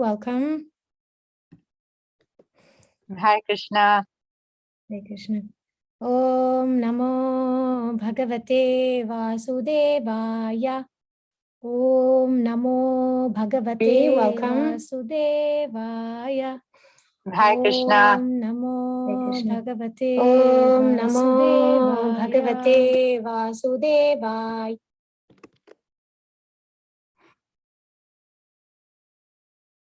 welcome. Hi Krishna. Hare Krishna. Om Namo Bhagavate Vasudevaya. Om Namo Bhagavate Vasudevaya. Hi Krishna. Om Namo Bhagavate Om Namo Bhagavate Vasudevaya.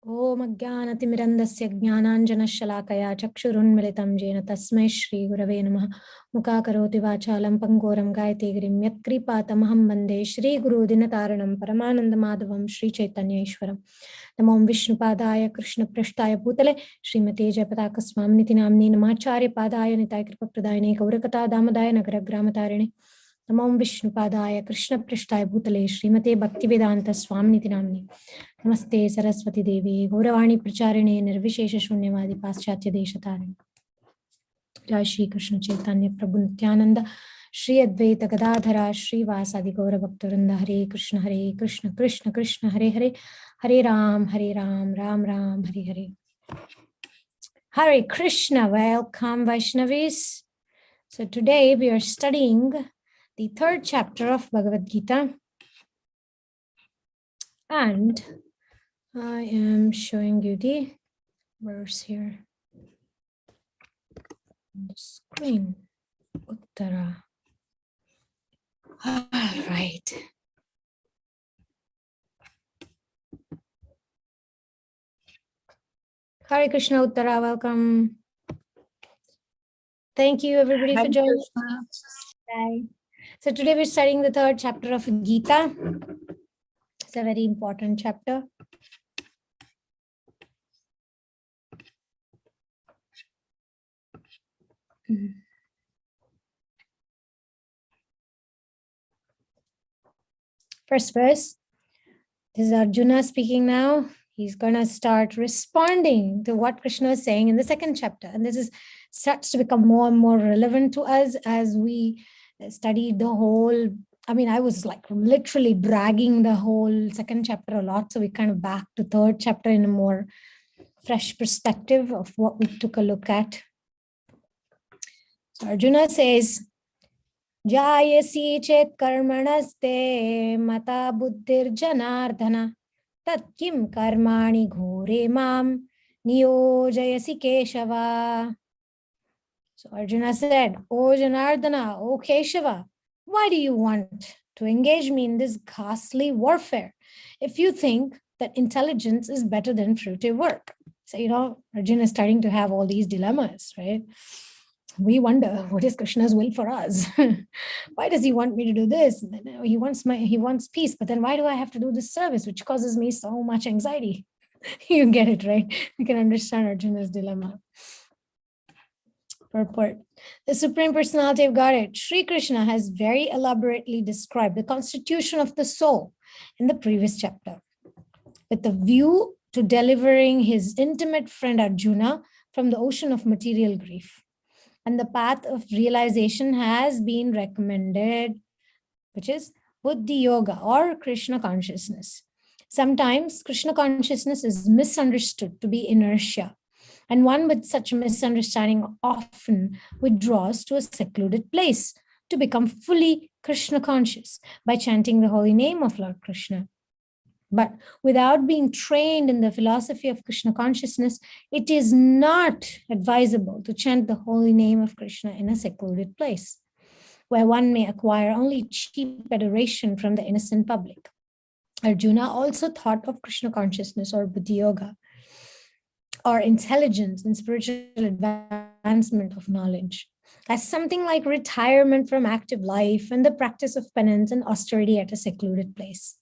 Om Ajnanatimirandasya Jnananjanashalakaya Chakshurunmilitam Jena Tasmai Shri Gurave Namaha Mukakaroti Vachalam Pangoram Gayate Grim Yatkripatamaham Bande Shri Guru Dinataranam Paramananda Madhavam Shri Chaitanya Ishwaram Namom Vishnupadaya Krishna Prashtaya Bhutale Srimate Jayapataka Swamniti Namni Namacharya Padaya Nitai Kripa Pradayane Gaurakata Damadaya Nagaragramatarine Namom Vishnupadaya Krishna Prashtaya Bhutale Srimate Bhaktivedanta Swamniti Namni Namaste Saraswati Devi Gauravani Pracharine Nirvishesha Shunyavadi Paschatya Deshatarine Jai Shri Krishna Chaitanya Prabhu Nityananda Shri Advaita Gadadhara Shri Vasadi Gaura Bhaktarinda Hare Krishna Krishna Krishna Hare Hare Hare Ram Ram Ram Hare Hare Hare Krishna. Welcome Vaishnavis. So today we are studying the third chapter of Bhagavad Gita, and I am showing you the verse here on the screen. Uttara. All right. Hare Krishna Uttara, welcome. Thank you everybody for joining. Bye. So today we're studying the third chapter of Gita. It's a very important chapter. First verse. This is Arjuna speaking now. He's going to start responding to what Krishna is saying in the second chapter. And this starts to become more and more relevant to us as we studied the whole. I mean, I was like literally dragging the whole second chapter a lot. So we kind of back to third chapter in a more fresh perspective of what we took a look at. So Arjuna says, Jayasi chet karmanaste mata buddhir janardhana tat kim karmani ghore mam niyojayasi keshava. So Arjuna said, O Janardhana, O Keshava, why do you want to engage me in this ghastly warfare if you think that intelligence is better than fruitive work? So, Arjuna is starting to have all these dilemmas, right? We wonder, what is Krishna's will for us? Why does he want me to do this? He wants peace, but then why do I have to do this service, which causes me so much anxiety? You get it, right? You can understand Arjuna's dilemma. Purport. The Supreme Personality of Godhead, Sri Krishna, has very elaborately described the constitution of the soul in the previous chapter, with the view to delivering his intimate friend Arjuna from the ocean of material grief. And the path of realization has been recommended, which is Buddhi Yoga or Krishna consciousness. Sometimes Krishna consciousness is misunderstood to be inertia, and one with such misunderstanding often withdraws to a secluded place to become fully Krishna conscious by chanting the holy name of Lord Krishna. But without being trained in the philosophy of Krishna consciousness, it is not advisable to chant the holy name of Krishna in a secluded place, where one may acquire only cheap adoration from the innocent public. Arjuna also thought of Krishna consciousness or Buddhi Yoga, or intelligence and spiritual advancement of knowledge, as something like retirement from active life and the practice of penance and austerity at a secluded place.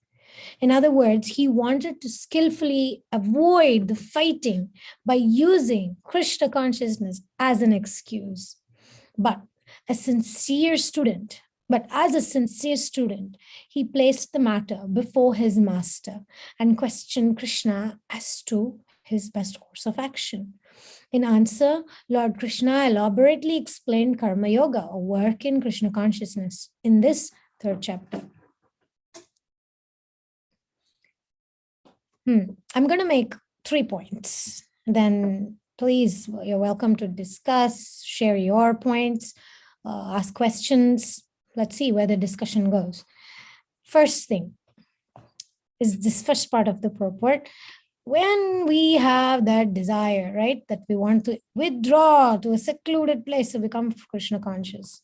In other words, he wanted to skillfully avoid the fighting by using Krishna consciousness as an excuse. But as a sincere student, he placed the matter before his master and questioned Krishna as to his best course of action. In answer, Lord Krishna elaborately explained Karma Yoga, or work in Krishna consciousness, in this third chapter. I'm going to make 3 points. Then please, you're welcome to discuss, share your points, ask questions. Let's see where the discussion goes. First thing is this first part of the purport. When we have that desire, right, that we want to withdraw to a secluded place to become Krishna conscious.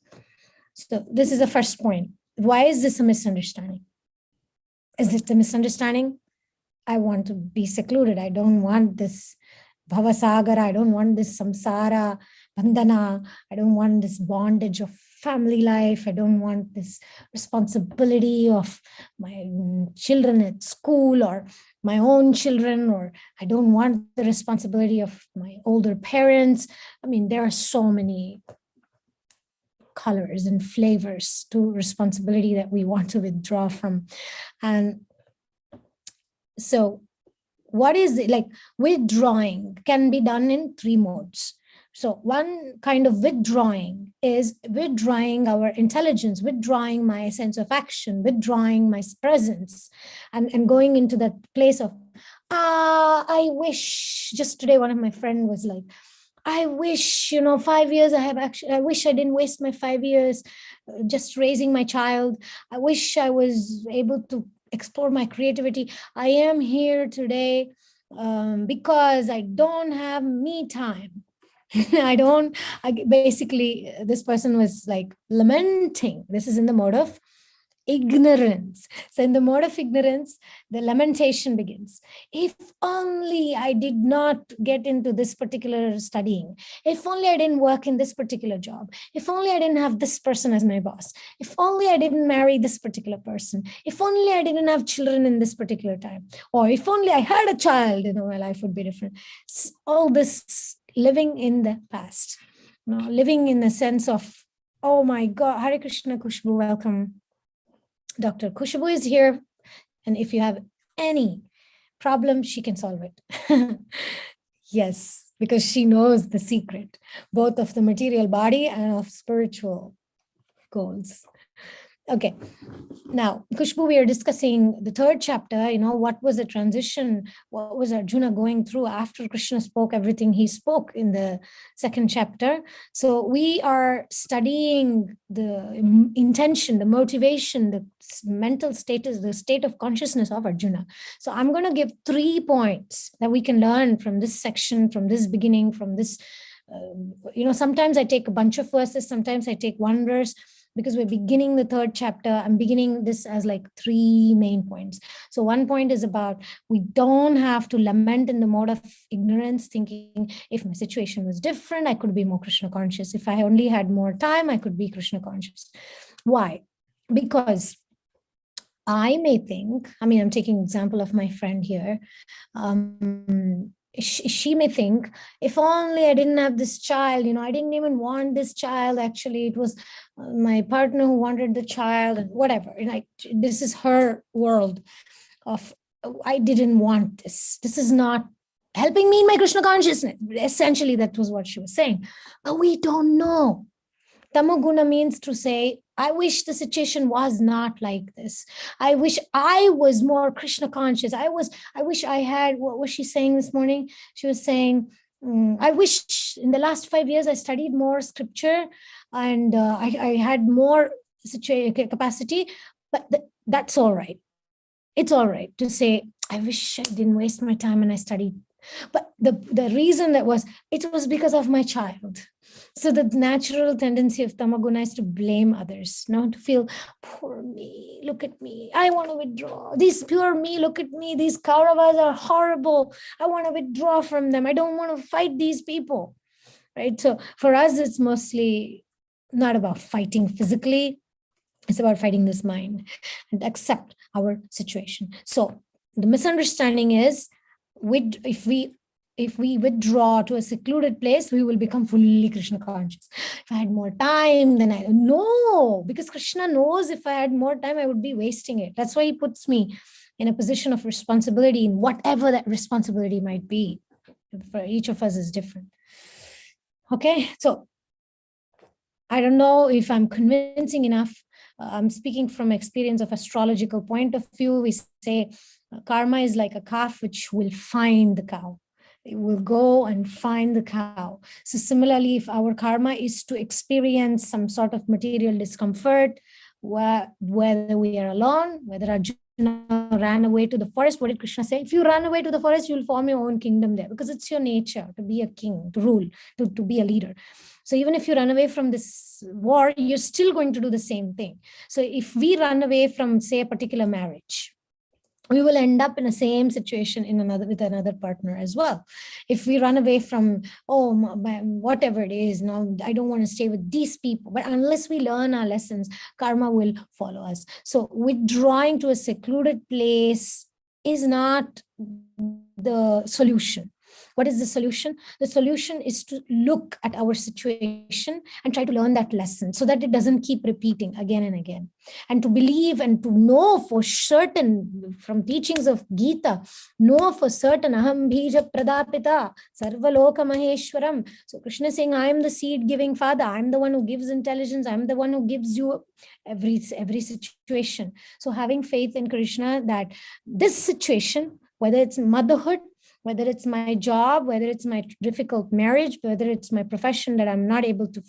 So this is the first point. Why is this a misunderstanding? Is it a misunderstanding? I want to be secluded. I don't want this bhavasagara. I don't want this samsara bandhana. I don't want this bondage of family life. I don't want this responsibility of my children at school or my own children, or I don't want the responsibility of my older parents. I mean, there are so many colors and flavors to responsibility that we want to withdraw from. And so what is it like? Withdrawing can be done in 3 modes. So one kind of withdrawing is withdrawing our intelligence, withdrawing my sense of action, withdrawing my presence, and going into that place of, I wish, just today, one of my friends was like, I wish, 5 years I wish I didn't waste my 5 years just raising my child. I wish I was able to explore my creativity. I am here today because I don't have me time. Basically, this person was like lamenting. This is in the mode of ignorance. So in the mode of ignorance, the lamentation begins. If only I did not get into this particular studying. If only I didn't work in this particular job. If only I didn't have this person as my boss. If only I didn't marry this particular person. If only I didn't have children in this particular time. Or if only I had a child, my life would be different. All this living in the past, living in the sense of, oh my God, Hare Krishna, Kushbu, welcome. Dr. Kushbu is here, and if you have any problem, she can solve it. Yes, because she knows the secret, both of the material body and of spiritual goals. Okay, now, Kushbu, we are discussing the 3rd chapter, what was the transition, what was Arjuna going through after Krishna spoke everything he spoke in the 2nd chapter. So we are studying the intention, the motivation, the mental status, the state of consciousness of Arjuna. So I'm going to give 3 points that we can learn from this section, from this beginning, from this, sometimes I take a bunch of verses, sometimes I take one verse, because we're beginning the 3rd chapter. I'm beginning this as like 3 main points. So one point is about, we don't have to lament in the mode of ignorance, thinking if my situation was different, I could be more Krishna conscious. If I only had more time, I could be Krishna conscious. Why? Because I may think, I'm taking example of my friend here. She may think, if only I didn't have this child, I didn't even want this child. Actually, it was my partner who wanted the child, and whatever. This is her world of, I didn't want this. This is not helping me in my Krishna consciousness. Essentially, that was what she was saying. But we don't know. Tamoguna means to say, I wish the situation was not like this. I wish I was more Krishna conscious. I wish I had, what was she saying this morning? She was saying, I wish in the last 5 years I studied more scripture and I had more capacity, but that's all right. It's all right to say, I wish I didn't waste my time and I studied. But the reason it was because of my child. So the natural tendency of tamaguna is to blame others, to feel, poor me, look at me, I want to withdraw. This pure me, look at me, these Kauravas are horrible. I want to withdraw from them. I don't want to fight these people, right? So for us, it's mostly not about fighting physically. It's about fighting this mind and accept our situation. So the misunderstanding is, if we withdraw to a secluded place, we will become fully Krishna conscious. If I had more time, then no, because Krishna knows if I had more time, I would be wasting it. That's why he puts me in a position of responsibility in whatever that responsibility might be. For each of us is different. Okay, so I don't know if I'm convincing enough. I'm speaking from experience of astrological point of view. We say Karma is like a calf which will find the cow. It will go and find the cow. So similarly, if our karma is to experience some sort of material discomfort, whether we are alone, whether Arjuna ran away to the forest, what did Krishna say? If you run away to the forest, you'll form your own kingdom there, because it's your nature to be a king, to rule, to be a leader. So even if you run away from this war, you're still going to do the same thing. So if we run away from, say, a particular marriage, we will end up in the same situation with another partner as well. If we run away from, whatever it is, no, I don't want to stay with these people, but unless we learn our lessons, karma will follow us. So withdrawing to a secluded place is not the solution. What is the solution? The solution is to look at our situation and try to learn that lesson so that it doesn't keep repeating again and again. And to believe and to know for certain from teachings of Gita, know for certain, aham bija pradapita, sarvaloka maheshwaram. So Krishna is saying, I am the seed giving father. I'm the one who gives intelligence. I'm the one who gives you every situation. So having faith in Krishna that this situation, whether it's motherhood, whether it's my job, whether it's my difficult marriage, whether it's my profession that I'm not able to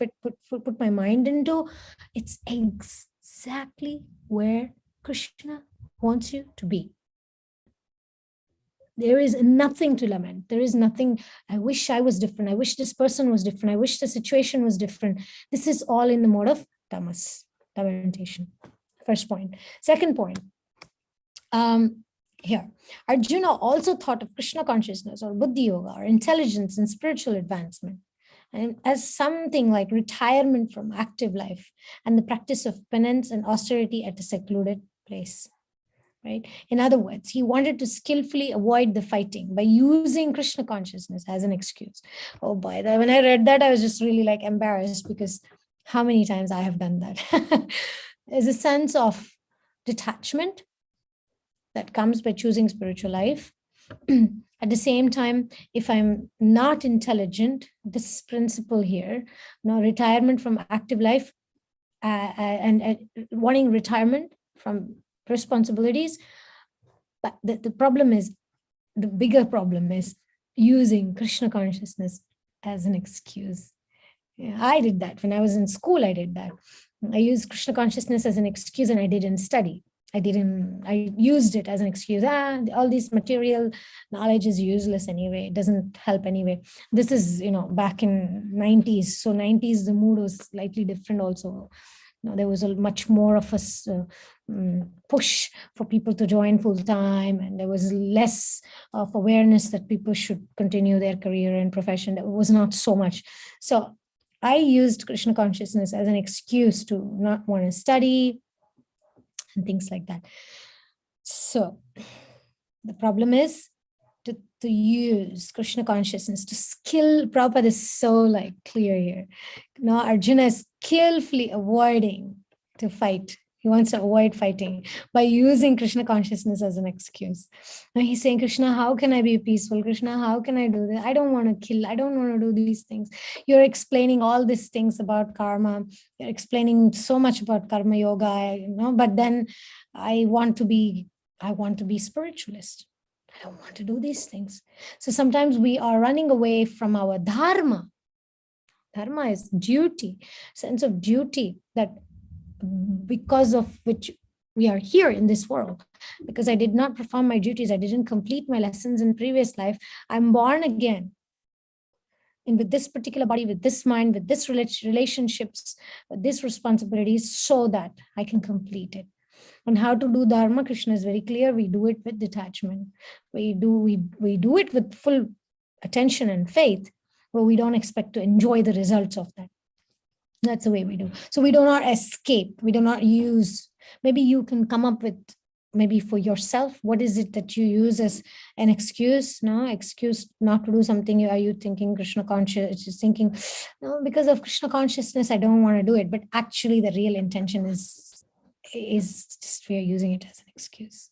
put my mind into, it's exactly where Krishna wants you to be. There is nothing to lament. There is nothing, I wish I was different. I wish this person was different. I wish the situation was different. This is all in the mode of tamas, lamentation. First point. Second point. Here, Arjuna also thought of Krishna consciousness or Buddhi Yoga or intelligence and spiritual advancement, and as something like retirement from active life and the practice of penance and austerity at a secluded place. Right? In other words, he wanted to skillfully avoid the fighting by using Krishna consciousness as an excuse. Oh boy, when I read that, I was just really like embarrassed, because how many times I have done that. There's a sense of detachment that comes by choosing spiritual life. At the same time, if I'm not intelligent, this principle here, retirement from active life and wanting retirement from responsibilities. But the problem is, the bigger problem is using Krishna consciousness as an excuse. Yeah, I did that when I was in school. I did that. I used Krishna consciousness as an excuse, and I didn't study. I used it as an excuse. All this material knowledge is useless anyway. It doesn't help anyway. This is, back in 90s. So 90s, the mood was slightly different also. There was a much more of a push for people to join full time, and there was less of awareness that people should continue their career and profession. There was not so much. So I used Krishna consciousness as an excuse to not want to study and things like that. So the problem is to use Krishna consciousness to skill. Prabhupada is so clear here. Arjuna is skillfully avoiding to fight. He wants to avoid fighting by using Krishna consciousness as an excuse. Now he's saying, Krishna, how can I be peaceful? Krishna, how can I do this? I don't want to kill. I don't want to do these things. You're explaining all these things about karma. You're explaining so much about karma yoga, but then I want to be spiritualist. I don't want to do these things. So sometimes we are running away from our dharma. Dharma is duty, sense of duty, that because of which we are here in this world. Because I did not perform my duties, I didn't complete my lessons in previous life, I'm born again. And with this particular body, with this mind, with this relationships, with this responsibilities, so that I can complete it. And how to do dharma, Krishna is very clear. We do it with detachment. We do it with full attention and faith, but we don't expect to enjoy the results of that. That's the way we do. So we do not escape. We do not use. Maybe you can come up with, maybe for yourself, what is it that you use as an excuse? Excuse not to do something. Are you thinking Krishna conscious? Just thinking, no, because of Krishna consciousness, I don't want to do it. But actually, the real intention is just we are using it as an excuse.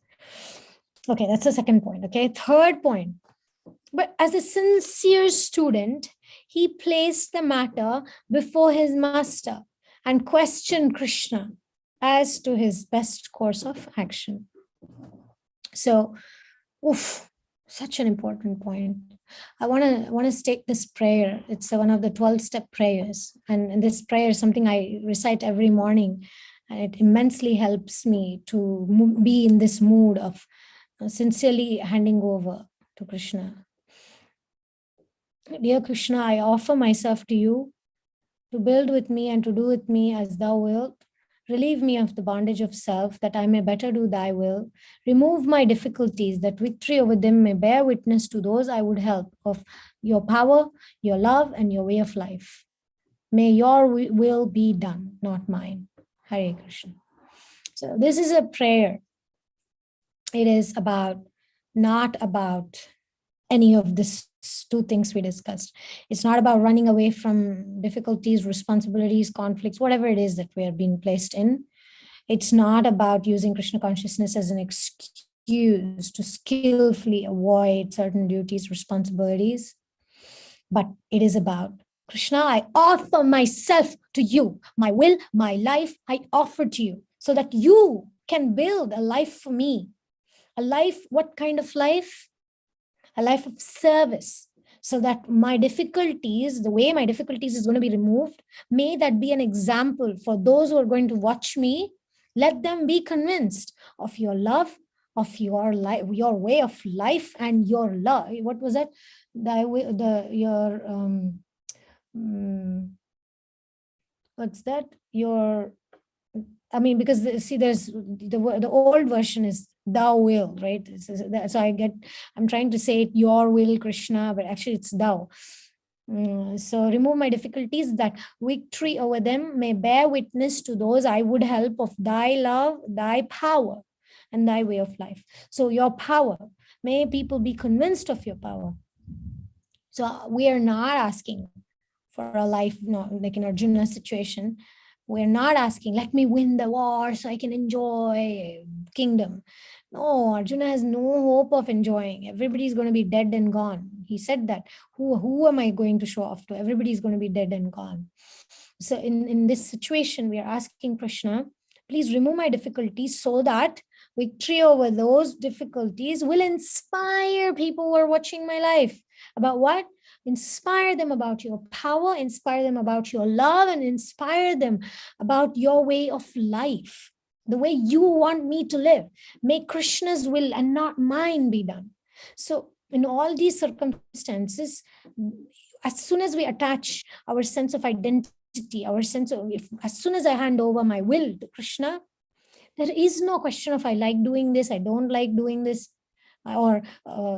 Okay, that's the second point. Okay, third point. But as a sincere student, he placed the matter before his master and questioned Krishna as to his best course of action. So Oof, such an important point. I want to state this prayer. It's one of the 12-step prayers, and this prayer is something I recite every morning, and it immensely helps me to be in this mood of sincerely handing over to Krishna. Dear Krishna, I offer myself to you to build with me and to do with me as thou wilt. Relieve me of the bondage of self, that I may better do thy will. Remove my difficulties, that victory over them may bear witness to those I would help of your power, your love, and your way of life. May your will be done, not mine. Hare Krishna. So this is a prayer. It is not about any of these two things we discussed. It's not about running away from difficulties, responsibilities, conflicts, whatever it is that we are being placed in. It's not about using Krishna consciousness as an excuse to skillfully avoid certain duties, responsibilities, but it is about Krishna, I offer myself to you. My will, my life, I offer to you so that you can build a life for me. A life, what kind of life? A life of service, so that my difficulties, the way my difficulties is going to be removed, may that be an example for those who are going to watch me. Let them be convinced of your love, of your life, your way of life, and your love. What was that? What's that? Your, I mean, because see, there's the old version is thou will, right? So I'm trying to say it, your will, Krishna, but actually it's thou. So remove my difficulties, that victory over them may bear witness to those I would help of thy love, thy power, and thy way of life. So your power, may people be convinced of your power. So we are not asking for a life, like in Arjuna's situation. We're not asking, let me win the war so I can enjoy kingdom. No, Arjuna has no hope of enjoying. Everybody's going to be dead and gone. He said that. Who am I going to show off to? Everybody's going to be dead and gone. So in this situation, we are asking Krishna, please remove my difficulties so that victory over those difficulties will inspire people who are watching my life. About what? Inspire them about your power, inspire them about your love, and inspire them about your way of life, the way you want me to live. May Krishna's will and not mine be done. So in all these circumstances, as soon as we attach our sense of identity, our sense of, as soon as I hand over my will to Krishna, there is no question of I like doing this, I don't like doing this, or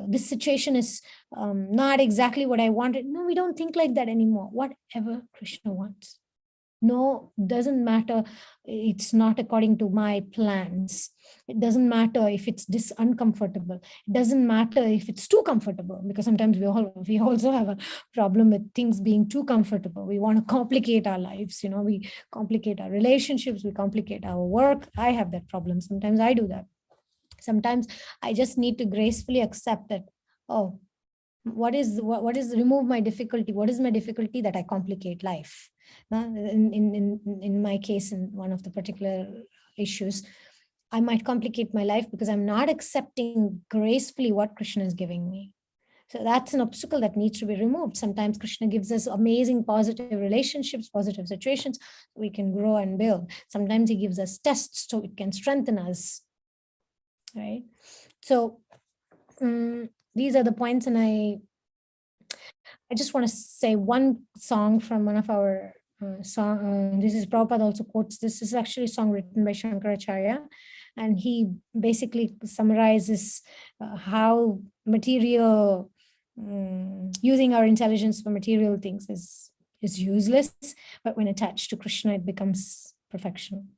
this situation is not exactly what I wanted. No, we don't think like that anymore. Whatever Krishna wants. No, doesn't matter. It's not according to my plans. It doesn't matter if it's uncomfortable. It doesn't matter if it's too comfortable, because sometimes we also have a problem with things being too comfortable. We want to complicate our lives. We complicate our relationships. We complicate our work. I have that problem. Sometimes I do that. Sometimes I just need to gracefully accept that, oh, what is remove my difficulty. What is my difficulty? That I complicate life. In my case, in one of the particular issues, I might complicate my life because I'm not accepting gracefully what Krishna is giving me. So that's an obstacle that needs to be removed. Sometimes Krishna gives us amazing positive relationships, positive situations, so we can grow and build. Sometimes he gives us tests so it can strengthen us, right? So these are the points, and I just want to say one song from one of our song. This is Prabhupada also quotes. This is actually a song written by Shankaracharya, and he basically summarizes how material, using our intelligence for material things is useless, but when attached to Krishna, it becomes perfection.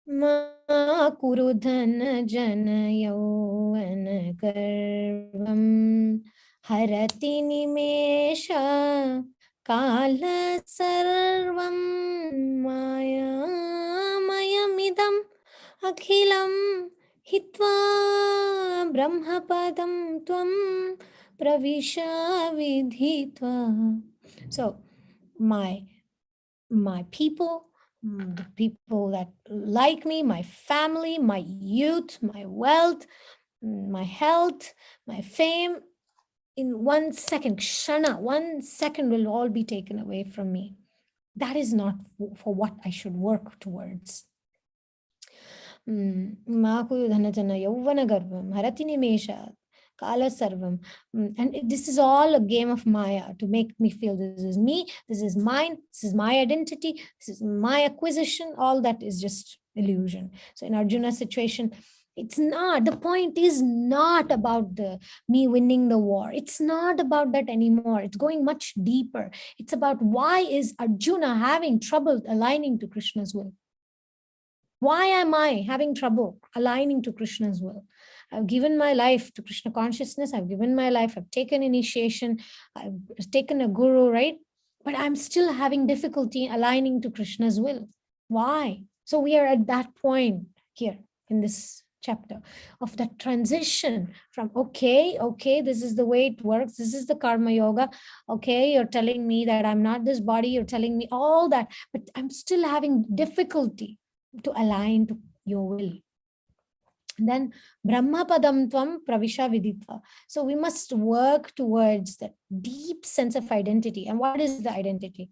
Ma kuru dhan jana yauvan garvam harati nimesha kala sarvam maya mayamidam akhilam hitva brahmapadam tvam pravisha vidhitva. So my people, the people that like me, my family, my youth, my wealth, my health, my fame, in 1 second, kshana, 1 second will all be taken away from me. That is not for what I should work towards. Maku dhanajana yauvana garbham harati nimesha kala sarvam. And this is all a game of Maya to make me feel this is me, this is mine, this is my identity, this is my acquisition. All that is just illusion. So in Arjuna's situation, it's not, the point is not about me winning the war. It's not about that anymore. It's going much deeper. It's about why is Arjuna having trouble aligning to Krishna's will? Why am I having trouble aligning to Krishna's will? I've given my life to Krishna consciousness. I've given my life. I've taken initiation. I've taken a guru, right? But I'm still having difficulty aligning to Krishna's will. Why? So we are at that point here in this chapter of that transition from, okay, this is the way it works. This is the karma yoga. Okay, you're telling me that I'm not this body. You're telling me all that, but I'm still having difficulty to align to your will. Then Brahma Padam Tvam Pravisha Viditva. So we must work towards that deep sense of identity. And what is the identity?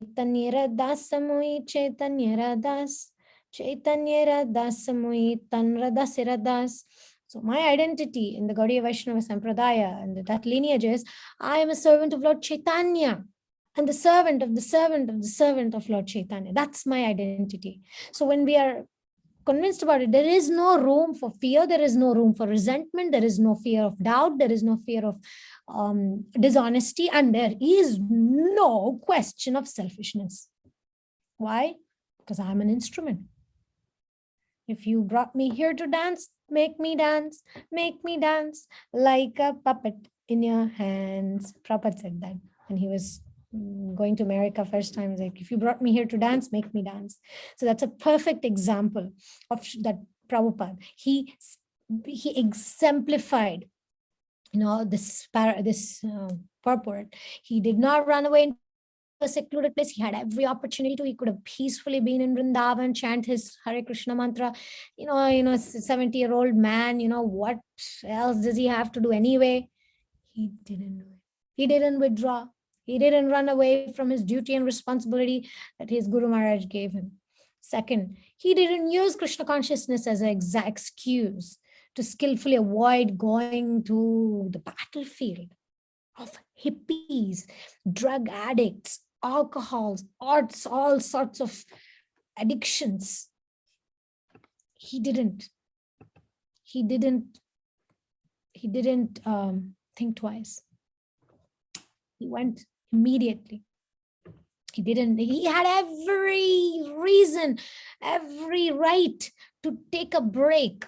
Chaitanya Das Samui Chaitanya Das. Chaitanya Das Samui Tanradas Iradas. So my identity in the Gaudiya Vaishnava Sampradaya and that lineage is, I am a servant of Lord Chaitanya. And the servant of the servant of the servant of Lord Chaitanya. That's my identity. So when we are convinced about it, there is no room for fear. There is no room for resentment. There is no fear of doubt. There is no fear of dishonesty. And there is no question of selfishness. Why? Because I'm an instrument. If you brought me here to dance, make me dance like a puppet in your hands. Prabhupada said that when he was going to America first time. Like, if you brought me here to dance, make me dance. So that's a perfect example of that Prabhupada. He exemplified, this purport. He did not run away into a secluded place. He had every opportunity to. He could have peacefully been in Vrindavan, chant his Hare Krishna mantra. 70-year-old man. What else does he have to do anyway? He didn't do it. He didn't withdraw. He didn't run away from his duty and responsibility that his Guru Maharaj gave him. Second, he didn't use Krishna consciousness as an excuse to skillfully avoid going to the battlefield of hippies, drug addicts, alcohols, arts, all sorts of addictions. He didn't think twice. He went immediately. He had every reason, every right to take a break.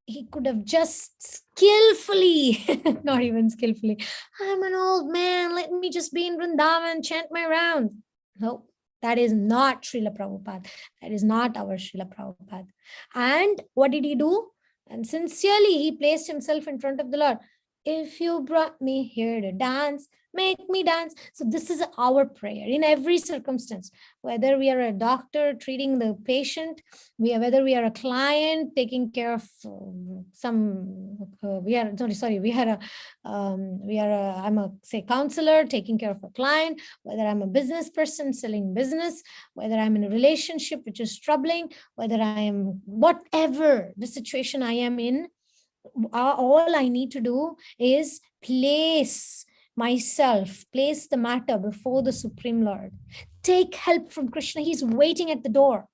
He could have just skillfully, not even skillfully, I'm an old man, let me just be in Vrindavan, chant my round. No, that is not Srila Prabhupada. That is not our Srila Prabhupada. And what did he do? And sincerely, he placed himself in front of the Lord. If you brought me here to dance, make me dance. So this is our prayer in every circumstance, whether we are a doctor treating the patient, whether we are a client taking care of I'm a counselor taking care of a client, whether I'm a business person selling business, whether I'm in a relationship which is troubling, whether I am whatever the situation I am in, all I need to do is place the matter before the Supreme Lord. Take help from Krishna. He's waiting at the door,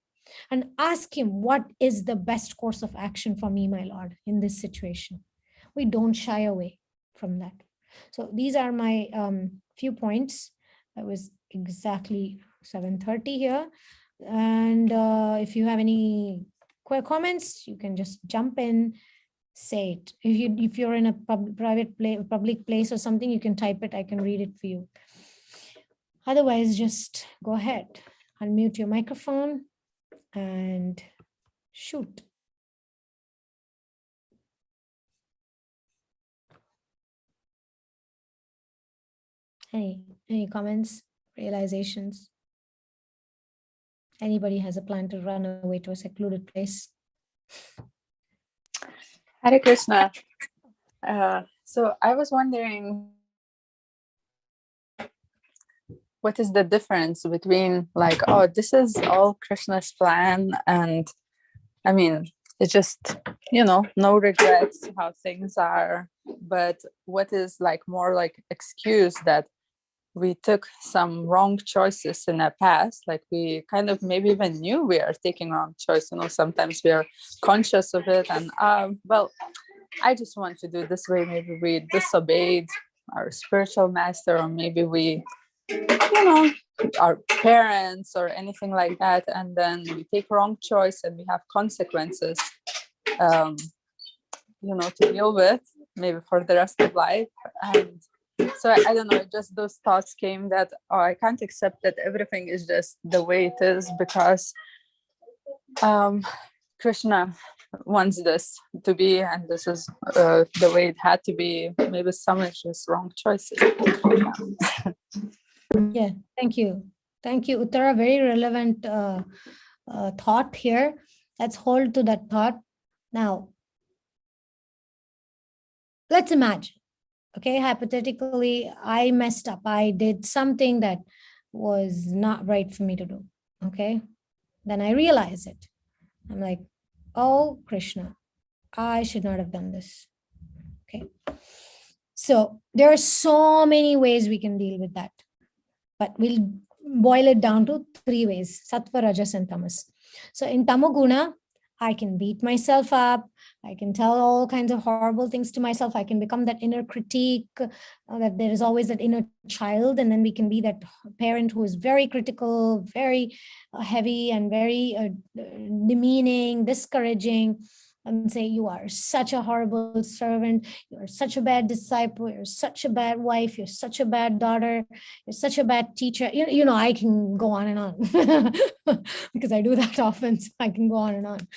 and ask him, what is the best course of action for me, my Lord, in this situation? We don't shy away from that. So these are my few points. It was exactly 7:30 here. And if you have any comments, you can just jump in, say it. If you're in a public place or something, you can type it. I can read it for you. Otherwise, just go ahead, unmute your microphone and shoot. Any comments, realizations? Anybody has a plan to run away to a secluded place? Hare Krishna. So I was wondering, what is the difference between like, oh, this is all Krishna's plan, and I mean, it's just, no regrets how things are, but what is like more like excuse that we took some wrong choices in the past, like we kind of maybe even knew we are taking wrong choice, sometimes we are conscious of it, and well, I just want to do this way, maybe we disobeyed our spiritual master, or maybe we our parents or anything like that, and then we take wrong choice and we have consequences um, to deal with maybe for the rest of life. And so I don't know, just those thoughts came that, oh, I can't accept that everything is just the way it is because Krishna wants this to be, and this is the way it had to be. Maybe some is just wrong choices. Yeah, thank you. Thank you, Uttara. Very relevant thought here. Let's hold to that thought. Now, let's imagine, okay, hypothetically, I messed up. I did something that was not right for me to do, okay? Then I realize it. I'm like, oh, Krishna, I should not have done this, okay? So there are so many ways we can deal with that, but we'll boil it down to 3 ways: sattva, rajas, and tamas. So in tamoguna, I can beat myself up. I can tell all kinds of horrible things to myself. I can become that inner critique, that there is always that inner child. And then we can be that parent who is very critical, very heavy, and very demeaning, discouraging, and say, you are such a horrible servant. You are such a bad disciple. You're such a bad wife. You're such a bad daughter. You're such a bad teacher. I can go on and on because I do that often. So I can go on and on.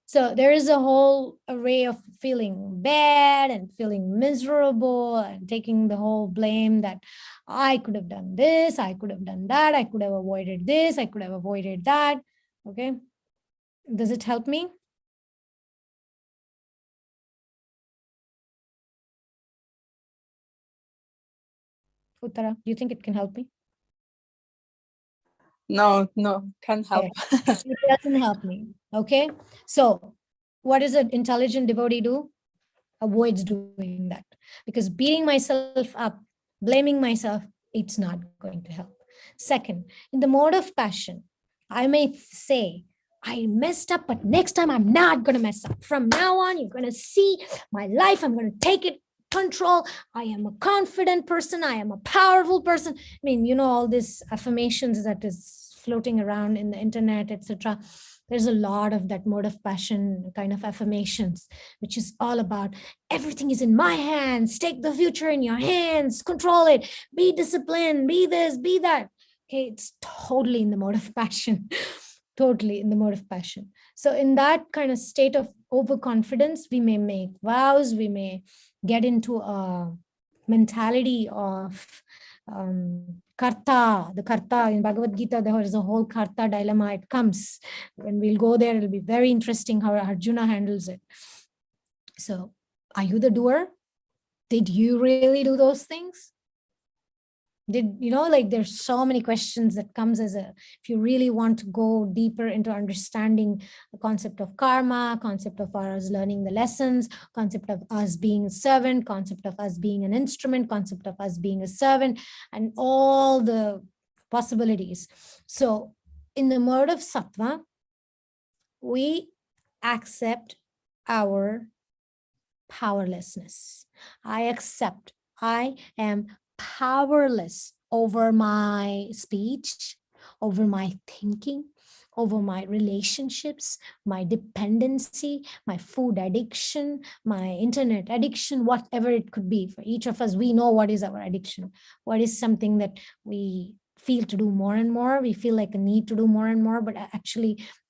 So there is a whole array of feeling bad and feeling miserable and taking the whole blame that I could have done this, I could have done that, I could have avoided this, I could have avoided that. Okay. Does it help me? Uttara, do you think it can help me? No, can't help. It doesn't help me. Okay. So what does an intelligent devotee do? Avoids doing that, because beating myself up, blaming myself, it's not going to help. Second, in the mode of passion, I may say, I messed up, but next time I'm not going to mess up. From now on, you're going to see my life. I'm going to take it control. I am a confident person. I am a powerful person. I mean, all these affirmations that is floating around in the internet, etc. There's a lot of that mode of passion kind of affirmations, which is all about everything is in my hands. Take the future in your hands, control it, be disciplined, be this, be that. Okay, it's totally in the mode of passion, totally in the mode of passion. So in that kind of state of overconfidence, we may make vows, we may get into a mentality of karta, the karta in Bhagavad Gita. There is a whole karta dilemma. It comes when we'll go there. It'll be very interesting how Arjuna handles it. So, are you the doer? Did you really do those things? There's so many questions that comes if you really want to go deeper into understanding the concept of karma, concept of us learning the lessons, concept of us being a servant, concept of us being an instrument, concept of us being a servant, and all the possibilities. So in the mode of sattva, we accept our powerlessness. I accept I am powerless over my speech, over my thinking, over my relationships, my dependency, my food addiction, my internet addiction, whatever it could be. For each of us, we know what is our addiction, what is something that we feel to do more and more. We feel like a need to do more and more, but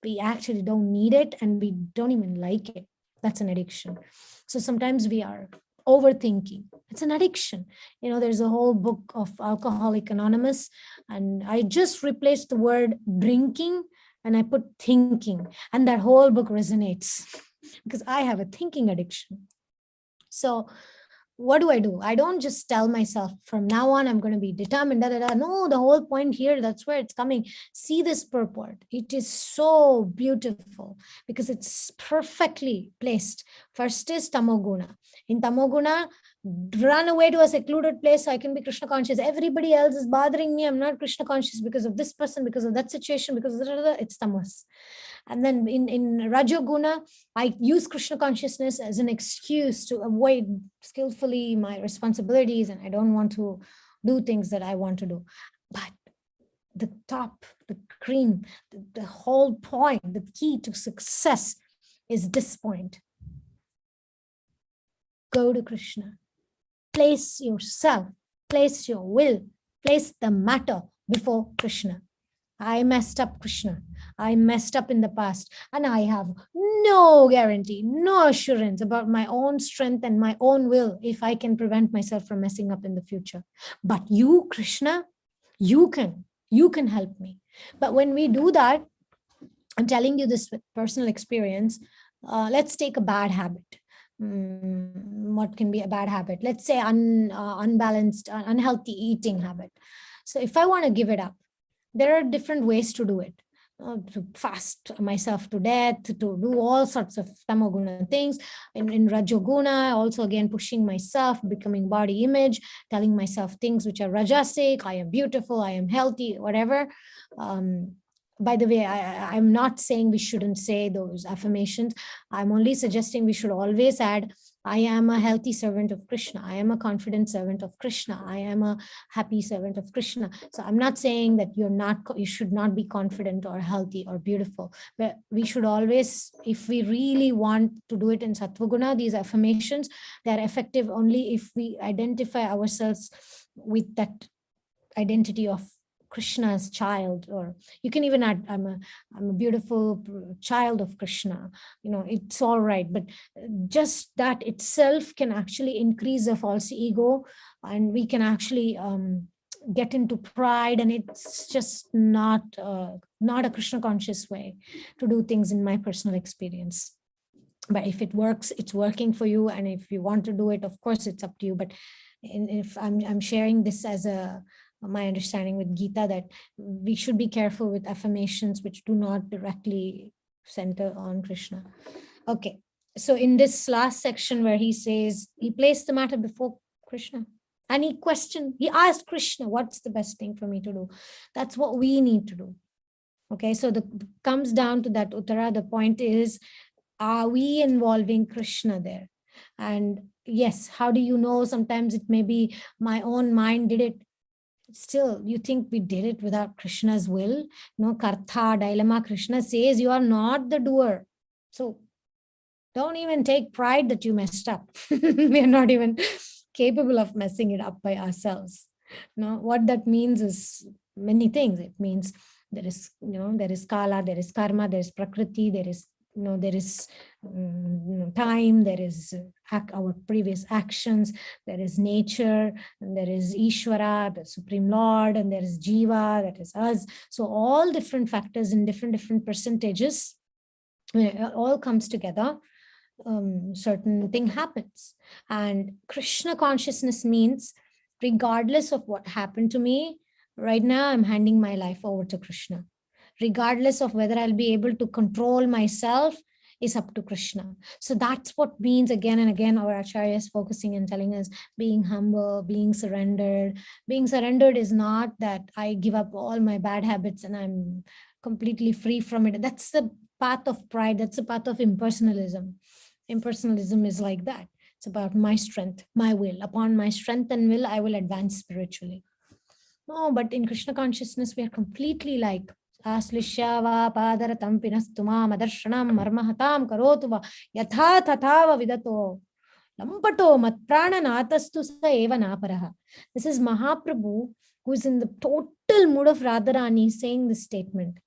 we actually don't need it, and we don't even like it. That's an addiction. So sometimes we are overthinking. It's an addiction. There's a whole book of Alcoholic Anonymous, and I just replaced the word drinking and I put thinking, and that whole book resonates. because I have a thinking addiction. So what do? I don't just tell myself from now on, I'm going to be determined. Da, da, da. No, the whole point here, that's where it's coming. See this purport. It is so beautiful because it's perfectly placed. First is Tamoguna. In Tamoguna, run away to a secluded place so I can be Krishna conscious. Everybody else is bothering me. I'm not Krishna conscious because of this person, because of that situation, because of it's tamas. And then in Rajoguna, I use Krishna consciousness as an excuse to avoid skillfully my responsibilities, and I don't want to do things that I want to do. But the top, the cream, the whole point, the key to success is this point. Go to Krishna. Place yourself, place your will, place the matter before Krishna. I messed up, Krishna. I messed up in the past, and I have no guarantee, no assurance about my own strength and my own will if I can prevent myself from messing up in the future. But you, Krishna, you can help me. But when we do that, I'm telling you this with personal experience. Let's take a bad habit. What can be a bad habit? Let's say unbalanced, unhealthy eating habit. So if I want to give it up, there are different ways to do it. To fast myself to death, to do all sorts of tamoguna things. In Rajoguna, also again pushing myself, becoming body image, telling myself things which are rajasic, I am beautiful, I am healthy, whatever. By the way, I'm not saying we shouldn't say those affirmations. I'm only suggesting we should always add, I am a healthy servant of Krishna. I am a confident servant of Krishna. I am a happy servant of Krishna. So I'm not saying that you should not be confident or healthy or beautiful, but we should always, if we really want to do it in Sattvaguna, these affirmations, they're effective only if we identify ourselves with that identity of Krishna's child, or you can even add, I'm a beautiful child of Krishna. It's all right, but just that itself can actually increase the false ego, and we can actually get into pride, and it's just not a Krishna conscious way to do things in my personal experience. But if it works, it's working for you, and if you want to do it, of course it's up to you. But if I'm sharing this as my understanding with Gita, that we should be careful with affirmations which do not directly center on Krishna. Okay, so in this last section where he says he placed the matter before Krishna, and he asked Krishna, what's the best thing for me to do? That's what we need to do. Okay, so comes down to that uttara. The point is, are we involving Krishna there? And yes, how do you know? Sometimes it may be my own mind did it. Still, you think we did it without Krishna's will? No, Kartha, dilemma, Krishna says you are not the doer. So don't even take pride that you messed up. We are not even capable of messing it up by ourselves. No, what that means is many things. It means there is kala, there is karma, there is prakriti, there is time, there is our previous actions, there is nature, and there is Ishvara, the Supreme Lord, and there is Jiva, that is us. So all different factors in different percentages, when it all comes together, certain thing happens. And Krishna consciousness means, regardless of what happened to me, right now I'm handing my life over to Krishna. Regardless of whether I'll be able to control myself, is up to Krishna. So that's what means again and again our Acharya is focusing and telling us, being humble, being surrendered. Being surrendered is not that I give up all my bad habits and I'm completely free from it. That's the path of pride. That's the path of impersonalism. Impersonalism is like that. It's about my strength, my will. Upon my strength and will, I will advance spiritually. No, but in Krishna consciousness, we are completely like, Aslishyava padaratam pinastuma madarshanam marmahatam karotuva yatha tathava vidato lampato matprananatastu sa eva naparaha. This is Mahaprabhu, who is in the total mood of Radharani, saying this statement.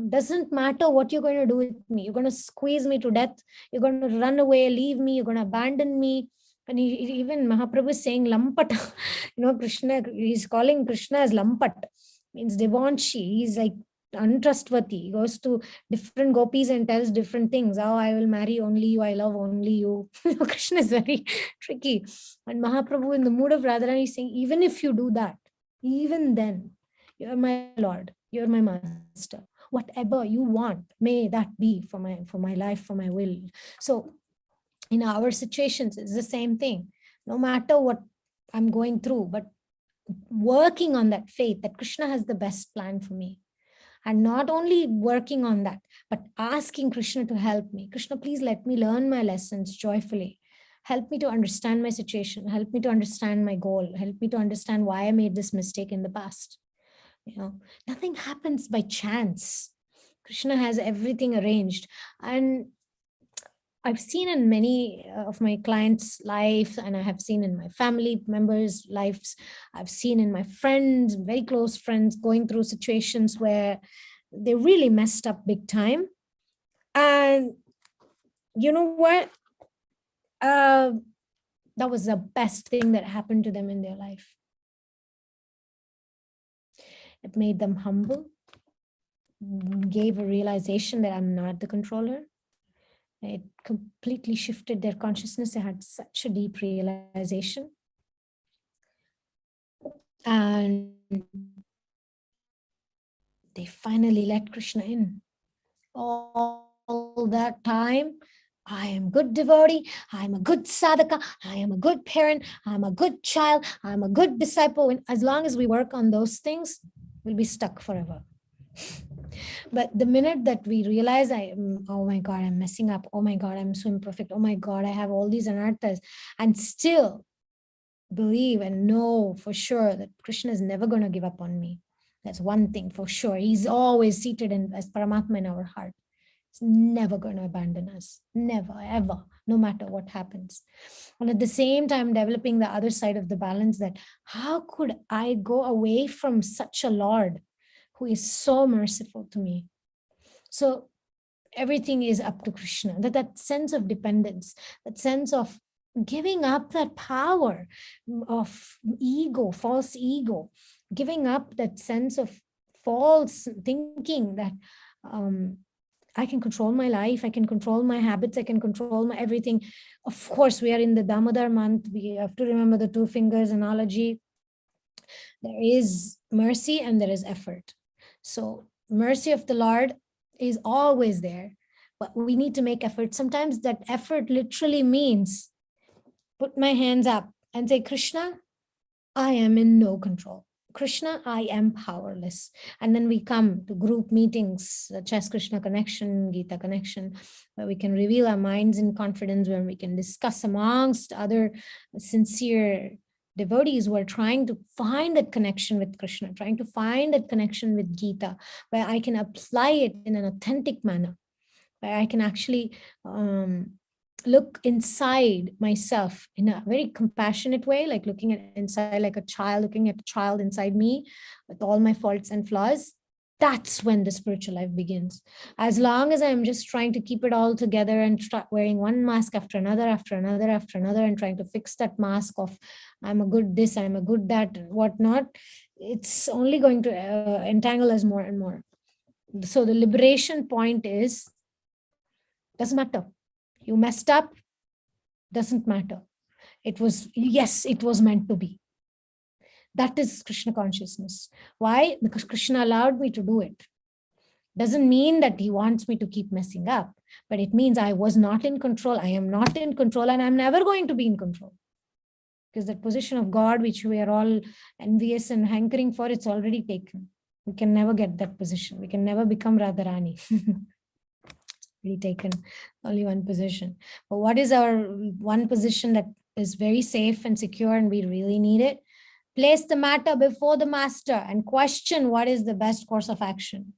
Doesn't matter what you're going to do with me. You're going to squeeze me to death. You're going to run away, leave me. You're going to abandon me. And even Mahaprabhu is saying Lampata. Krishna, he's calling Krishna as Lampat, means Devonshi. He's like untrustworthy. He goes to different gopis and tells different things. Oh, I will marry only you. I love only you. Krishna is very tricky. And Mahaprabhu, in the mood of Radharani, is saying, even if you do that, even then, you're my Lord. You're my master. Whatever you want, may that be for my life, for my will. So in our situations, it's the same thing. No matter what I'm going through, but working on that faith that Krishna has the best plan for me. And not only working on that, but asking Krishna to help me. Krishna, please let me learn my lessons joyfully. Help me to understand my situation. Help me to understand my goal. Help me to understand why I made this mistake in the past. Nothing happens by chance. Krishna has everything arranged. And I've seen in many of my clients' life, and I have seen in my family members' lives, I've seen in my friends, very close friends, going through situations where they really messed up big time. And you know what? That was the best thing that happened to them in their life. It made them humble, gave a realization that I'm not the controller. It completely shifted their consciousness. They had such a deep realization. And they finally let Krishna in. All that time, I am good devotee, I am a good sadhaka, I am a good parent, I'm a good child, I'm a good disciple. And as long as we work on those things, we'll be stuck forever. But the minute that we realize, oh my God, I'm messing up. Oh my God, I'm so imperfect. Oh my God, I have all these anarthas, and still believe and know for sure that Krishna is never going to give up on me. That's one thing for sure. He's always seated as Paramatma in our heart. He's never going to abandon us. Never, ever, no matter what happens. And at the same time, developing the other side of the balance, that how could I go away from such a Lord who is so merciful to me? So everything is up to Krishna. That sense of dependence, that sense of giving up that power of ego, false ego, giving up that sense of false thinking that I can control my life, I can control my habits, I can control my everything. Of course, we are in the Damodar month. We have to remember the two fingers analogy. There is mercy and there is effort. So mercy of the Lord is always there, but we need to make effort. Sometimes that effort literally means put my hands up and say, Krishna, I am in no control. Krishna, I am powerless. And then we come to group meetings, such as Krishna Connection, Gita Connection, where we can reveal our minds in confidence, where we can discuss amongst other sincere devotees who are trying to find that connection with Krishna, trying to find that connection with Gita, where I can apply it in an authentic manner, where I can actually look inside myself in a very compassionate way, like looking at inside like a child, looking at a child inside me with all my faults and flaws. That's when the spiritual life begins. As long as I'm just trying to keep it all together and start wearing one mask after another, after another, after another, and trying to fix that mask of I'm a good this, I'm a good that, and whatnot, it's only going to entangle us more and more. So the liberation point is, doesn't matter. You messed up, doesn't matter. It was, yes, it was meant to be. That is Krishna consciousness. Why? Because Krishna allowed me to do it. Doesn't mean that he wants me to keep messing up, but it means I was not in control. I am not in control, and I'm never going to be in control. Because that position of God, which we are all envious and hankering for, it's already taken. We can never get that position. We can never become Radharani. Taken only one position. But what is our one position that is very safe and secure and we really need it? Place the matter before the master and question what is the best course of action.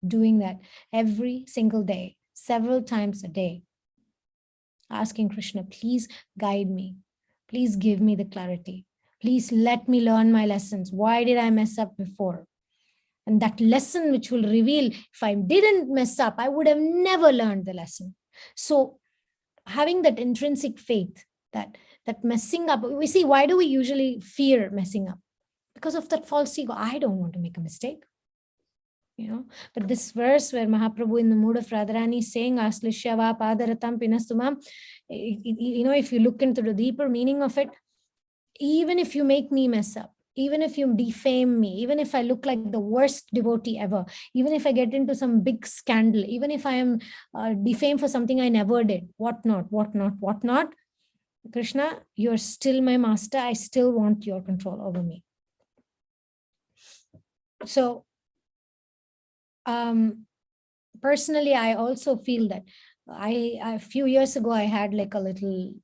Doing that every single day, several times a day. Asking Krishna, please guide me. Please give me the clarity. Please let me learn my lessons. Why did I mess up before? And that lesson which will reveal, if I didn't mess up, I would have never learned the lesson. So having that intrinsic faith that messing up, we see, why do we usually fear messing up? Because of that false ego. I don't want to make a mistake. But this verse where Mahaprabhu in the mood of Radharani is saying, Aslishyava padaratam pinastumam, if you look into the deeper meaning of it, even if you make me mess up, even if you defame me, even if I look like the worst devotee ever, even if I get into some big scandal, even if I am defamed for something I never did, whatnot, Krishna, you're still my master. I still want your control over me. So, personally, I also feel that a few years ago, I had like a little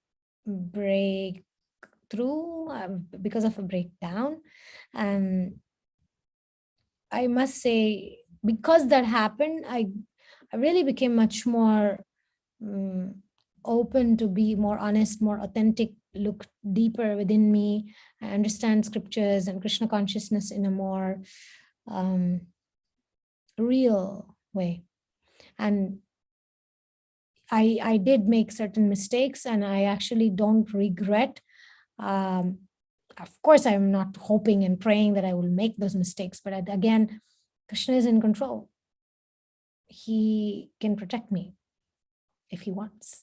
breakthrough because of a breakdown. And I must say, because that happened, I really became much more open to be more honest, more authentic, look deeper within me. I understand scriptures and Krishna consciousness in a more real way. And I did make certain mistakes, and I actually don't regret. Of course, I'm not hoping and praying that I will make those mistakes, but again, Krishna is in control. He can protect me if he wants.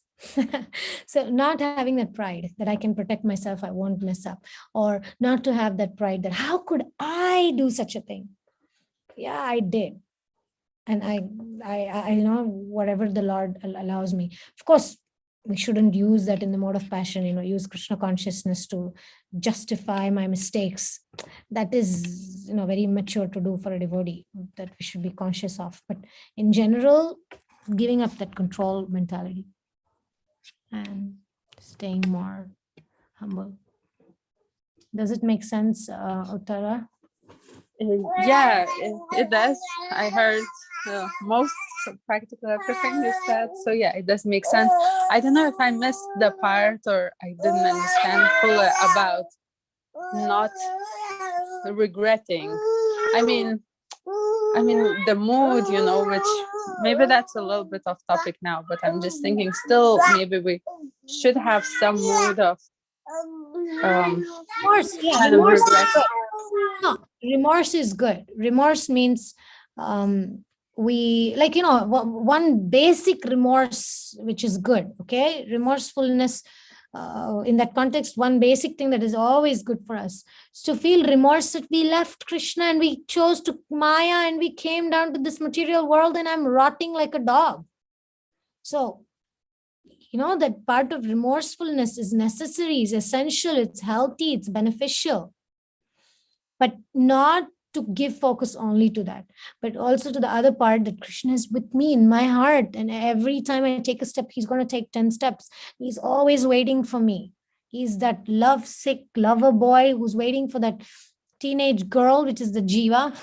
So not having that pride that I can protect myself, I won't mess up, or not to have that pride that how could I do such a thing? Yeah, I did. And I know whatever the Lord allows me. Of course, we shouldn't use that in the mode of passion, use Krishna consciousness to justify my mistakes. That is, very immature to do for a devotee, that we should be conscious of. But in general, giving up that control mentality and staying more humble. Does it make sense, Uttara? Yeah, it does. I heard most practical everything you said. So yeah, it does make sense. I don't know if I missed the part or I didn't understand fully about not regretting. I mean the mood, which maybe that's a little bit off topic now, but I'm just thinking still maybe we should have some mood of remorse. Yeah, kind of remorse regret. is good. No, remorse is good. Remorse means we one basic remorse which is good. Okay, remorsefulness. In that context, one basic thing that is always good for us is to feel remorse that we left Krishna and we chose to Maya and we came down to this material world and I'm rotting like a dog. So, that part of remorsefulness is necessary, is essential, it's healthy, it's beneficial. But not to give focus only to that, but also to the other part that Krishna is with me in my heart. And every time I take a step, he's going to take 10 steps. He's always waiting for me. He's that love-sick lover boy who's waiting for that teenage girl, which is the jiva,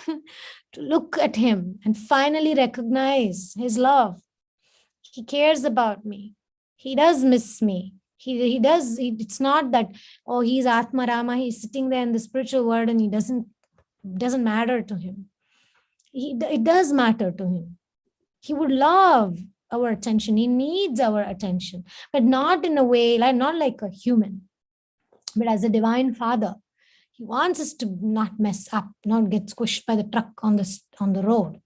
to look at him and finally recognize his love. He cares about me. He does miss me. He does. It's not that, oh, he's Atma Rama. He's sitting there in the spiritual world and he doesn't matter to him. It does matter to him. He would love our attention. He needs our attention, but not in a way, not like a human, but as a divine father. He wants us to not mess up, not get squished by the truck on the road.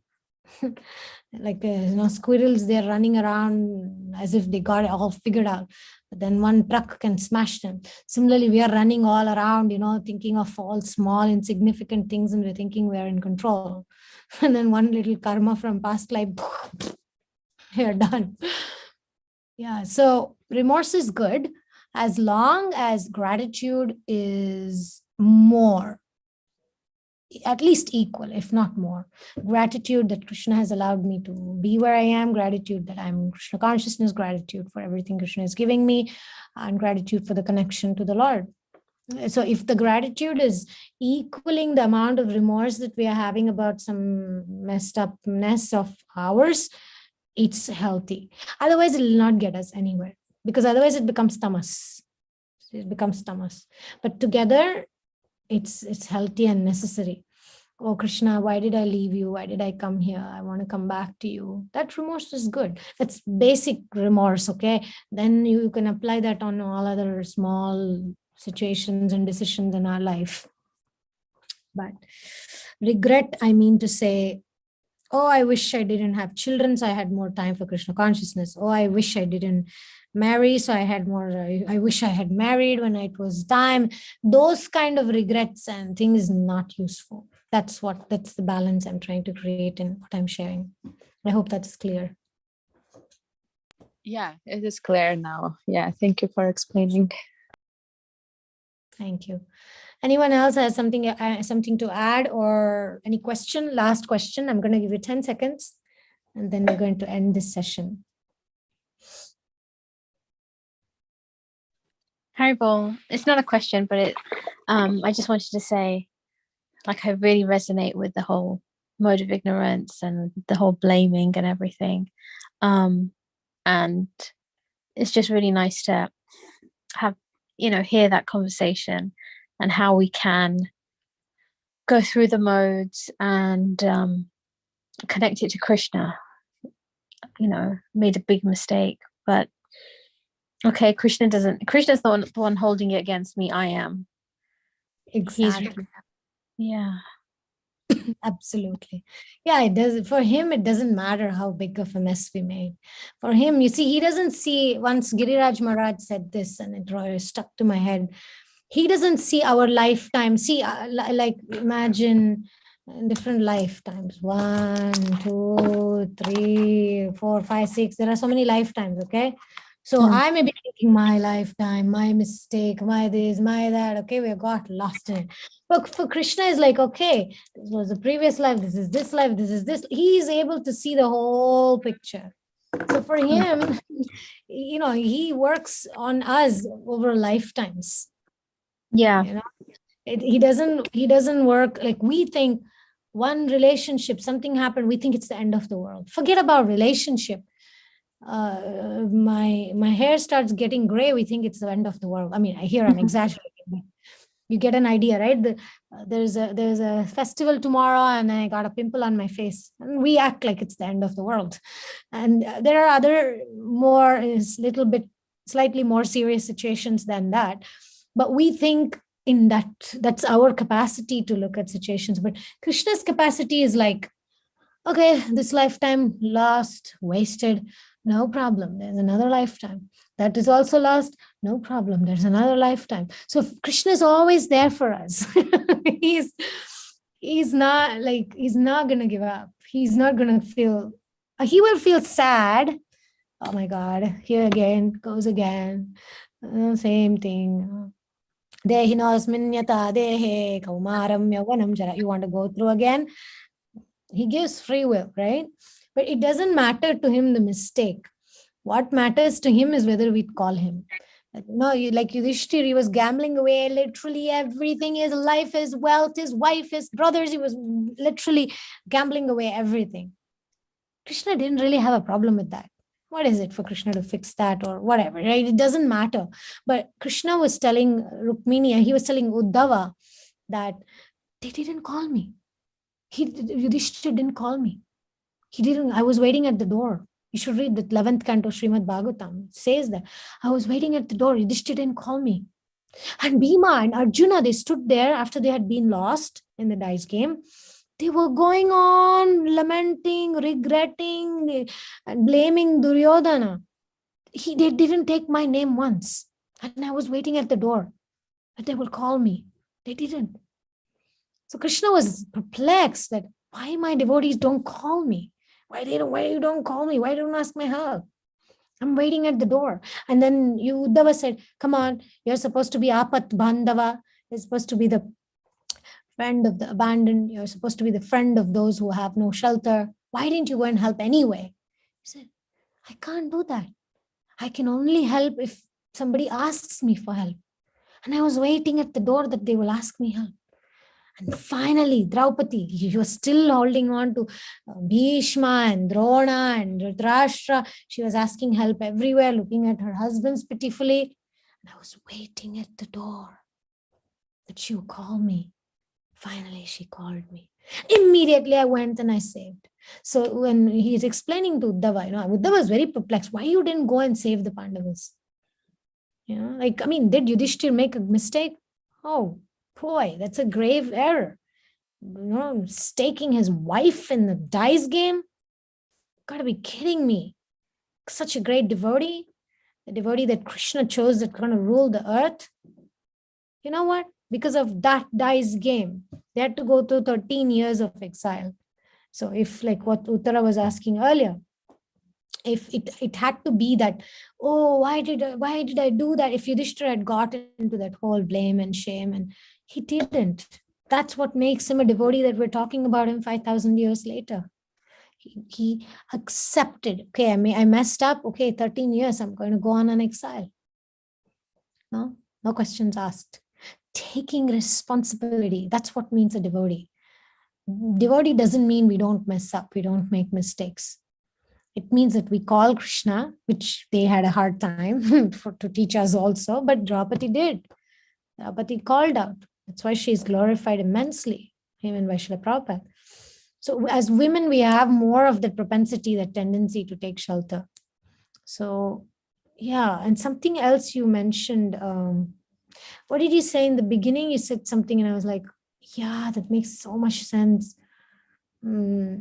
Like squirrels, they're running around as if they got it all figured out, but then one truck can smash them. Similarly, we are running all around, thinking of all small insignificant things, and we're thinking we're in control. And then one little karma from past life, we're done. Yeah, so remorse is good as long as gratitude is more, at least equal, if not more. Gratitude that Krishna has allowed me to be where I am, gratitude that I'm Krishna consciousness, gratitude for everything Krishna is giving me, and gratitude for the connection to the Lord. So if the gratitude is equaling the amount of remorse that we are having about some messed upness of ours, it's healthy. Otherwise, it will not get us anywhere, because otherwise it becomes tamas. But together, it's healthy and necessary. Oh, Krishna, why did I leave you? Why did I come here? I want to come back to you. That remorse is good. That's basic remorse, okay? Then you can apply that on all other small situations and decisions in our life. But regret, I mean to say, Oh, I wish I didn't have children, so I had more time for Krishna consciousness. Oh, I wish I didn't marry, so I had more. I wish I had married when it was time. Those kind of regrets and things not useful. That's the balance I'm trying to create in what I'm sharing. I hope that's clear. Yeah, it is clear now. Yeah, thank you for explaining. Thank you. Anyone else has something to add or any question? Last question. I'm going to give you 10 seconds and then we're going to end this session. Haribol, it's not a question, but I just wanted to say, like, I really resonate with the whole mode of ignorance and the whole blaming and everything. And it's just really nice to have, hear that conversation and how we can go through the modes and connect it to Krishna. Made a big mistake, but okay, Krishna's the one holding it against me. I am. Exactly. Yeah. Absolutely. Yeah, it does. For him, it doesn't matter how big of a mess we made. For him, you see, he doesn't see, once Giriraj Maharaj said this and it really stuck to my head. He doesn't see our lifetime. See, like imagine different lifetimes. 1, 2, 3, 4, 5, 6. There are so many lifetimes, okay? So I may be thinking my lifetime, my mistake, my this, my that. Okay, we got lost in it. But for Krishna, is like, okay, this was the previous life, this is this life, this is this. He is able to see the whole picture. So for him, he works on us over lifetimes. Yeah. He doesn't work like we think. One relationship, something happened, we think it's the end of the world. Forget about relationship. My hair starts getting gray, we think it's the end of the world. I mean, I'm exaggerating, but you get an idea, right? There's a festival tomorrow and I got a pimple on my face and we act like it's the end of the world. And there are other slightly more serious situations than that, but we think in that's our capacity to look at situations. But Krishna's capacity is like, okay, this lifetime lost, wasted, no problem, there's another lifetime. That is also lost, no problem, there's another lifetime. So Krishna is always there for us. he's not gonna give up. He's not gonna feel, he will feel sad. Oh my God, here again, goes again, same thing. Dehinosminyata dehe kaumaram yavanam jara. You want to go through again? He gives free will, right? But it doesn't matter to him the mistake. What matters to him is whether we call him. No, like Yudhishthir, he was gambling away literally everything, his life, his wealth, his wife, his brothers. He was literally gambling away everything. Krishna didn't really have a problem with that. What is it for Krishna to fix that or whatever, right? It doesn't matter. But Krishna was telling Rukmini, he was telling Uddhava that they didn't call me. Yudhishthir didn't call me. He didn't. I was waiting at the door. You should read the 11th canto Srimad Bhagavatam. It says that I was waiting at the door. Yudhishthir didn't call me. And Bhima and Arjuna, they stood there after they had been lost in the dice game. They were going on lamenting, regretting, and blaming Duryodhana. They didn't take my name once. And I was waiting at the door. But they will call me. They didn't. So Krishna was perplexed that why my devotees don't call me? Why you don't call me? Why don't ask my help? I'm waiting at the door. And then Uddhava said, come on, you're supposed to be Apat Bandhava. You're supposed to be the friend of the abandoned. You're supposed to be the friend of those who have no shelter. Why didn't you go and help anyway? He said, I can't do that. I can only help if somebody asks me for help. And I was waiting at the door that they will ask me help. And finally, Draupadi, he was still holding on to Bhishma and Drona and Dhritarashtra. She was asking help everywhere, looking at her husbands pitifully. And I was waiting at the door that she would call me. Finally, she called me. Immediately, I went and I saved. So when he's explaining to Uddhava, Uddhava was very perplexed. Why you didn't go and save the Pandavas? Did Yudhishthir make a mistake? Oh, boy, that's a grave error. staking his wife in the dice game. Gotta be kidding me. Such a great devotee, the devotee that Krishna chose that's going to rule the earth. You know what? Because of that dice game, they had to go through 13 years of exile. So if, like what Uttara was asking earlier, if it had to be that, oh, why did I do that? If Yudhishthira had gotten into that whole blame and shame, and he didn't. That's what makes him a devotee that we're talking about him 5,000 years later. He accepted, okay, I messed up, okay, 13 years, I'm going to go on an exile. No questions asked. Taking responsibility, that's what means a devotee. Devotee doesn't mean we don't mess up, we don't make mistakes. It means that we call Krishna, which they had a hard time to teach us also, but Draupadi did. Draupadi called out. That's why she's glorified immensely, even by Srila Prabhupada. So as women, we have more of the propensity, that tendency to take shelter. So yeah, and something else you mentioned, what did you say in the beginning? You said something and I was like, yeah, that makes so much sense. I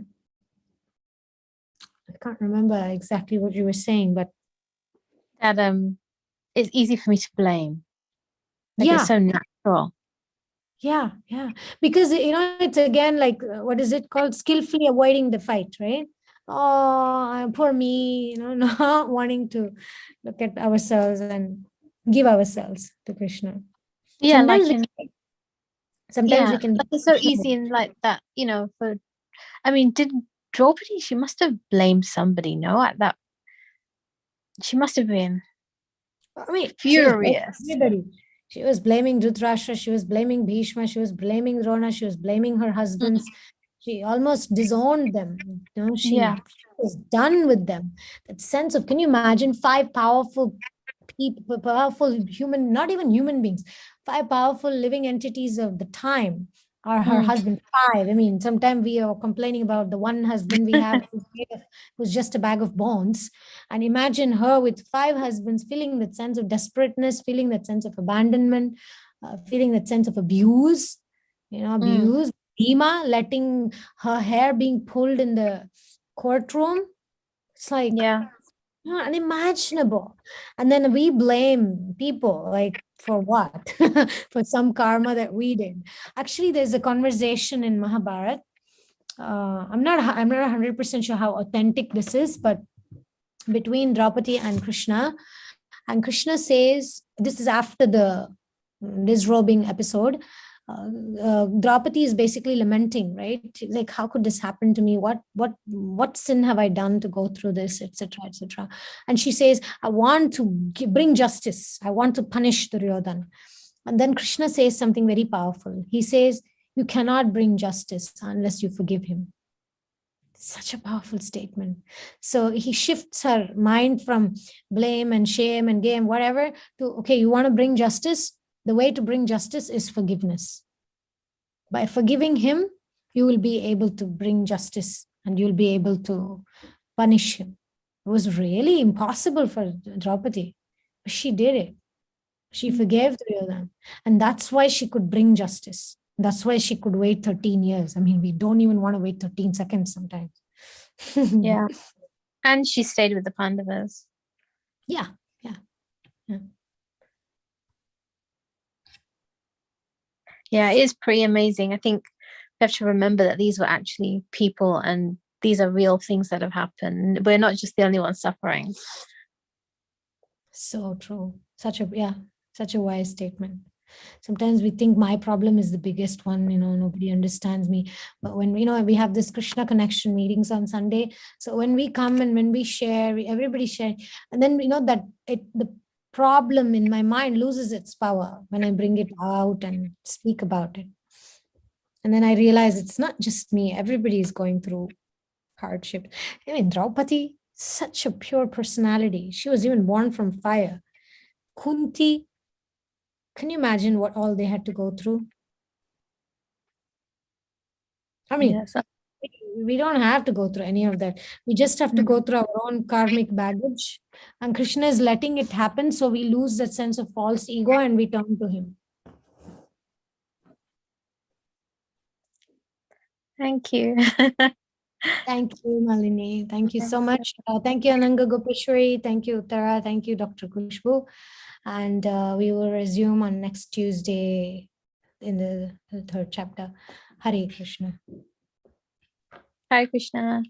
can't remember exactly what you were saying, but that it's easy for me to blame. Like, yeah, it's so natural. yeah, because it's again like, what is it called? Skillfully avoiding the fight, right? Oh, poor me, not wanting to look at ourselves and give ourselves to Krishna. Yeah, Sometimes like we can like it's so easy in like that, for, I mean, did Draupadi, she must have blamed somebody, no? At that, she must have been furious. She was blaming Dhritarashtra, she was blaming Bhishma, she was blaming Drona, she was blaming her husbands. She almost disowned them. She was done with them. That sense of, can you imagine 5 powerful people, powerful human, not even human beings, 5 powerful living entities of the time are her husband. 5. I mean, sometimes we are complaining about the one husband we have who's just a bag of bones. And imagine her with 5 husbands, feeling that sense of desperateness, feeling that sense of abandonment, feeling that sense of abuse, abuse. Bhima letting her hair being pulled in the courtroom. It's like, unimaginable. And then we blame people, like, for what? For some karma that we did. Actually, there's a conversation in Mahabharata. I'm not 100% sure how authentic this is, but between Draupadi and Krishna says, this is after the disrobing episode. Draupadi is basically lamenting, right? Like, how could this happen to me? What sin have I done to go through this, etc., etc.? And she says, I want to bring justice. I want to punish Duryodhana. And then Krishna says something very powerful. He says, you cannot bring justice unless you forgive him. Such a powerful statement. So he shifts her mind from blame and shame and game, whatever, to, okay, you want to bring justice? The way to bring justice is forgiveness. By forgiving him, you will be able to bring justice and you'll be able to punish him. It was really impossible for Draupadi, but she did it. She forgave Duryodhana, and that's why she could bring justice. That's why she could wait 13 years. I mean, we don't even want to wait 13 seconds sometimes. Yeah. And she stayed with the Pandavas. Yeah. Yeah, it is pretty amazing. I think we have to remember that these were actually people and these are real things that have happened. We're not just the only ones suffering. So true. Such a wise statement. Sometimes we think my problem is the biggest one, nobody understands me. But when we have this Krishna Connection meetings on Sunday, so when we come and when we share, everybody share, and then the problem in my mind loses its power when I bring it out and speak about it. And then I realize it's not just me, everybody is going through hardship. I mean, Draupadi, such a pure personality. She was even born from fire. Kunti, can you imagine what all they had to go through? I mean, we don't have to go through any of that. We just have to go through our own karmic baggage. And Krishna is letting it happen, so we lose that sense of false ego and we turn to him. Thank you. Thank you, Malini. Thank you so Thanks. much. Thank you, Ananga Gopeshwari. Thank you, Uttara. Thank you, Dr. Kushbu. And we will resume on next Tuesday in the third chapter. Hare Krishna. Hare Krishna.